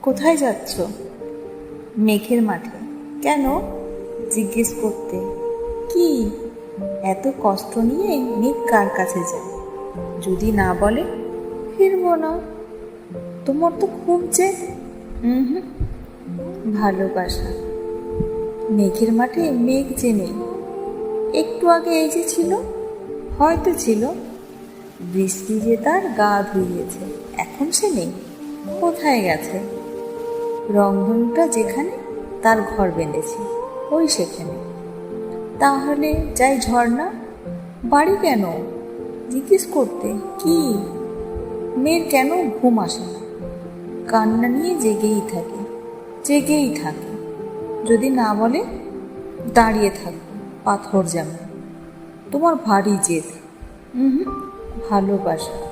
কোথায় যাচ্ছ? মেঘের মাঠে। কেন? জিজ্ঞেস করতে। কি এত কষ্ট নিয়ে মেঘ কার কাছে যায়? যদি না বলে ফিরবো না। তোমার তো খুব যে হুম, ভালোবাসা। মেঘের মাঠে মেঘ যে নেই। একটু আগে এই যে ছিল, হয়তো ছিল। বৃষ্টি যে তার গা ধুইয়েছে, এখন সে নেই। কোথায় গেছে? রংধনুটা যেখানে তার ঘর বেঁধেছে, ওই সেখানে। তাহলে যাই ঝর্ণা। বাড়ি কেন? জিজ্ঞেস করতে। কি মেয়ের কেন ঘুম আসে না? কান্না নিয়ে জেগেই থাকে, জেগেই থাকে। যদি না বলে দাঁড়িয়ে থাকবো পাথর যেমন। তোমার ভারী জেদ। ভালোবাসা।